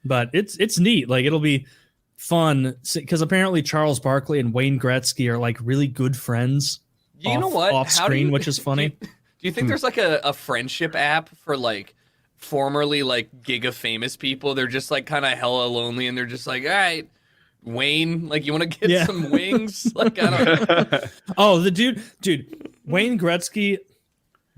But it's neat. Like, it'll be fun because apparently Charles Barkley and Wayne Gretzky are like really good friends. You know what? Off screen, which is funny. Do you think there's like a friendship app for like formerly like giga famous people? They're just like kind of hella lonely, and they're just like, all right, Wayne, like, you want to get some wings? Like, I don't know. Oh, the dude, Wayne Gretzky,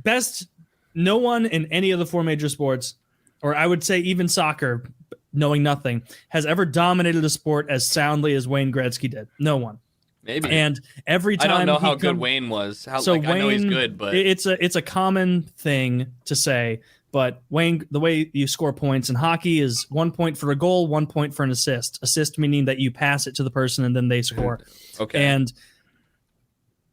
best. No one in any of the four major sports, or I would say even soccer, knowing nothing, has ever dominated a sport as soundly as Wayne Gretzky did. No one. Maybe. And every time I don't know how good Wayne was. Wayne, I know he's good, but it's a common thing to say. But Wayne, the way you score points in hockey is 1 point for a goal, 1 point for an assist. Assist meaning that you pass it to the person and then they score. Okay. And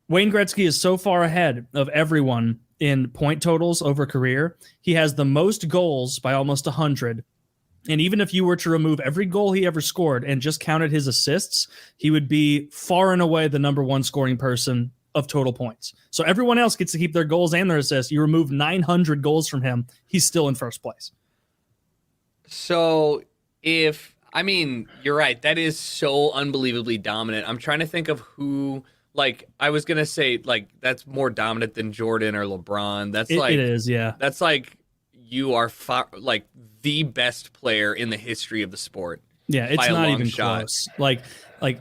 Wayne Gretzky is so far ahead of everyone in point totals over career. He has the most goals by almost 100. And even if you were to remove every goal he ever scored and just counted his assists, he would be far and away the number one scoring person of total points. So everyone else gets to keep their goals and their assists. You remove 900 goals from him, he's still in first place. So you're right. That is so unbelievably dominant. I'm trying to think of who, like, I was going to say, like, that's more dominant than Jordan or LeBron. It is, yeah. That's like you are like the best player in the history of the sport. Yeah, it's not even close. Like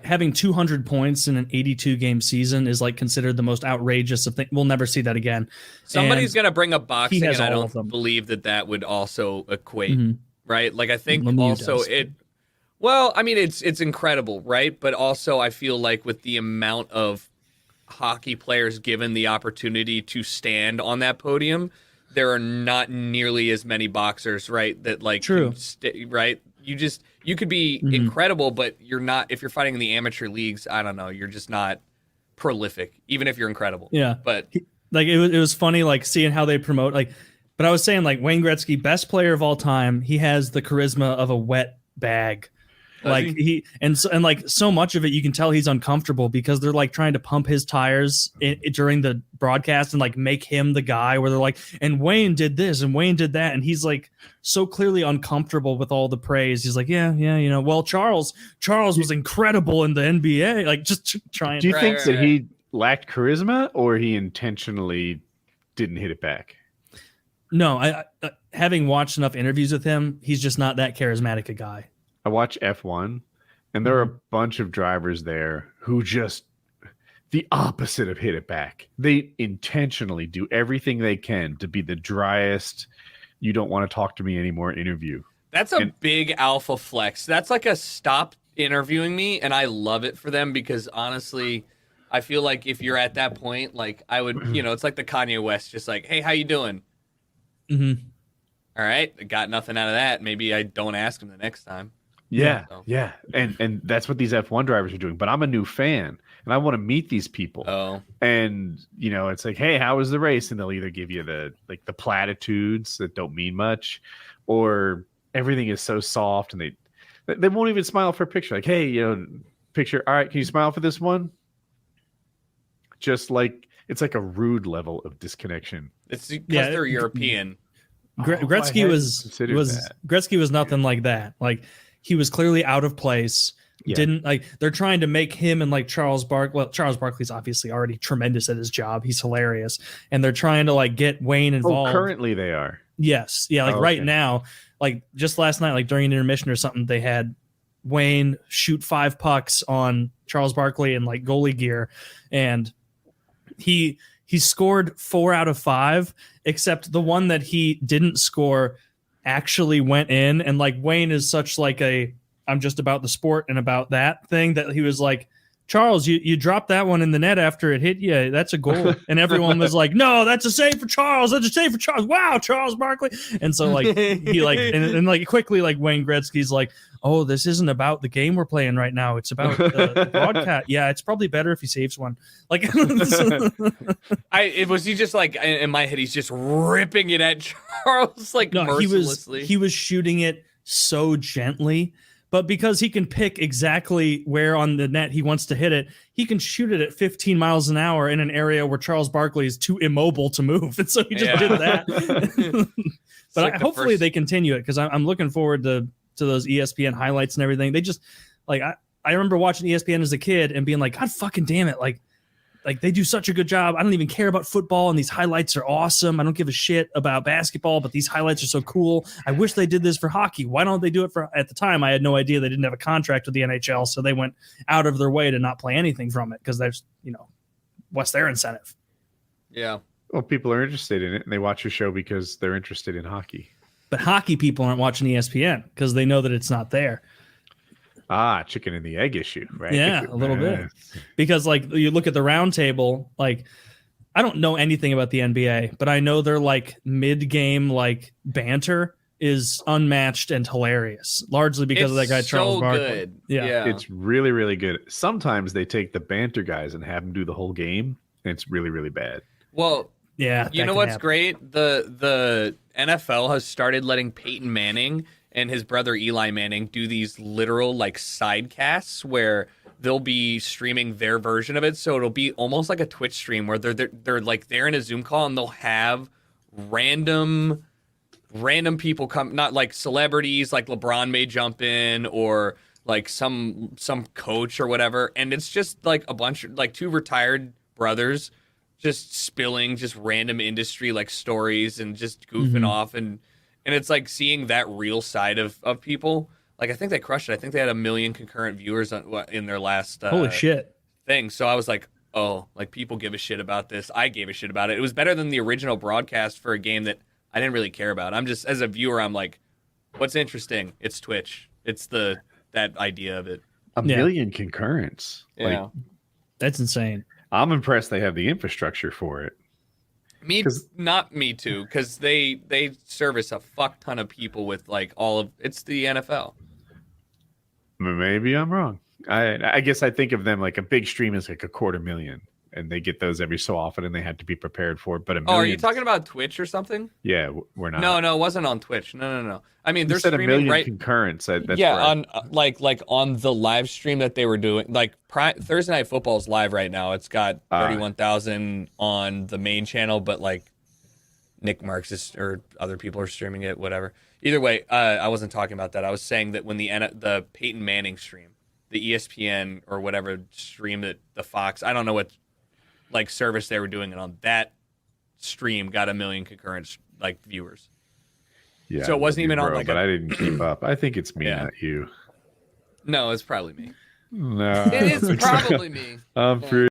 having 200 points in an 82 game season is like considered the most outrageous of things. We'll never see that again. Somebody's going to bring up boxing, and I don't believe that would also equate, right? Like, I think Lemieux also does. It's incredible, right? But also I feel like with the amount of hockey players given the opportunity to stand on that podium, there are not nearly as many boxers, right? That like, true, right? You could be incredible, but you're not. If you're fighting in the amateur leagues, I don't know. You're just not prolific, even if you're incredible. Yeah, but like it was funny, like seeing how they promote. Like, but I was saying, like, Wayne Gretzky, best player of all time. He has the charisma of a wet bag. Like so much of it, you can tell he's uncomfortable because they're like trying to pump his tires during the broadcast and like make him the guy where they're like, and Wayne did this and Wayne did that, and he's like so clearly uncomfortable with all the praise. He's like, yeah, you know, well, Charles was incredible in the NBA. Like, just trying. Do you think that he lacked charisma, or he intentionally didn't hit it back? No, I having watched enough interviews with him, he's just not that charismatic a guy. I watch F1, and there are a bunch of drivers there who just the opposite of hit it back. They intentionally do everything they can to be the driest, you don't want to talk to me anymore interview. That's a big alpha flex. That's like a stop interviewing me, and I love it for them because honestly, I feel like if you're at that point, like I would, it's like the Kanye West, just like, hey, how you doing? Mm-hmm. All right, I got nothing out of that. Maybe I don't ask him the next time. Yeah. And that's what these F1 drivers are doing. But I'm a new fan, and I want to meet these people. Oh. And, it's like, hey, how was the race? And they'll either give you the platitudes that don't mean much, or everything is so soft, and they won't even smile for a picture. Like, hey, picture. All right, can you smile for this one? Just like, it's like a rude level of disconnection. It's because they're European. Gretzky was nothing like that. Like, he was clearly out of place. Yeah. Didn't like they're trying to make him and like Charles Barkley. Well, Charles Barkley's obviously already tremendous at his job. He's hilarious, and they're trying to like get Wayne involved. Currently, they are. Yes, yeah. Like right now, like just last night, like during an intermission or something, they had Wayne shoot 5 pucks on Charles Barkley in like goalie gear, and he scored 4 out of 5, except the one that he didn't score actually went in. And like Wayne is such like I'm just about the sport and about that thing that he was like, Charles, you dropped that one in the net after it hit you. That's a goal. And everyone was like, no, that's a save for Charles. That's a save for Charles. Wow, Charles Barkley. And so like he like and like quickly like Wayne Gretzky's like, oh, this isn't about the game we're playing right now. It's about the broadcast. Yeah, it's probably better if he saves one. Like was he just like in my head, he's just ripping it at Charles like mercilessly. He was shooting it so gently. But because he can pick exactly where on the net he wants to hit it, he can shoot it at 15 miles an hour in an area where Charles Barkley is too immobile to move. And so he just did that. But hopefully they continue it, because I'm looking forward to to those ESPN highlights and everything. They just like I remember watching ESPN as a kid and being like, God fucking damn it, like they do such a good job. I don't even care about football, and these highlights are awesome. I don't give a shit about basketball, but these highlights are so cool. I wish they did this for hockey. Why don't they do it for? At the time, I had no idea they didn't have a contract with the NHL, so they went out of their way to not play anything from it because there's, what's their incentive? Yeah. Well, people are interested in it, and they watch your show because they're interested in hockey. But hockey people aren't watching ESPN because they know that it's not there. Chicken and the egg issue, right? Yeah, a little bit. Because like you look at the round table, like I don't know anything about the NBA, but I know their like mid-game like banter is unmatched and hilarious, largely because of that guy Charles Barkley. Good. Yeah, it's really, really good. Sometimes they take the banter guys and have them do the whole game, and it's really, really bad. Well, yeah, you know what's great? The NFL has started letting Peyton Manning and his brother Eli Manning do these literal like sidecasts where they'll be streaming their version of it. So it'll be almost like a Twitch stream where they're like they're in a Zoom call and they'll have random people come, not like celebrities like LeBron may jump in or like some coach or whatever, and it's just like a bunch of like two retired brothers just spilling just random industry like stories and just goofing off and it's like seeing that real side of people. Like I think they crushed it. I think they had 1 million concurrent viewers in their last holy shit thing. So I was like, oh, like people give a shit about this. I gave a shit about it. It was better than the original broadcast for a game that I didn't really care about. I'm just, as a viewer, I'm like, what's interesting? It's Twitch. It's that idea of it. 1 million concurrents. Yeah. Like, that's insane. I'm impressed they have the infrastructure for it. Not me too, because they service a fuck ton of people with like it's the NFL. Maybe I'm wrong. I guess I think of them like a big stream is like 250,000, and they get those every so often, and they had to be prepared for it. But $1 million. Oh, are you talking about Twitch or something? Yeah, we're not. No, it wasn't on Twitch. No. I mean, they're said streaming 1 million right. concurrents. That's Yeah, right. on like on the live stream that they were doing, like Thursday Night Football is live right now. It's got 31,000 on the main channel, but like Nick Marks or other people are streaming it. Whatever. Either way, I wasn't talking about that. I was saying that when the Peyton Manning stream, the ESPN or whatever stream that the Fox, I don't know what like service they were doing it on, that stream got 1 million concurrent like viewers. Yeah, so it wasn't even on like but I didn't keep up. I think it's me, not you. No, it's probably me. No, It is probably me. I'm pretty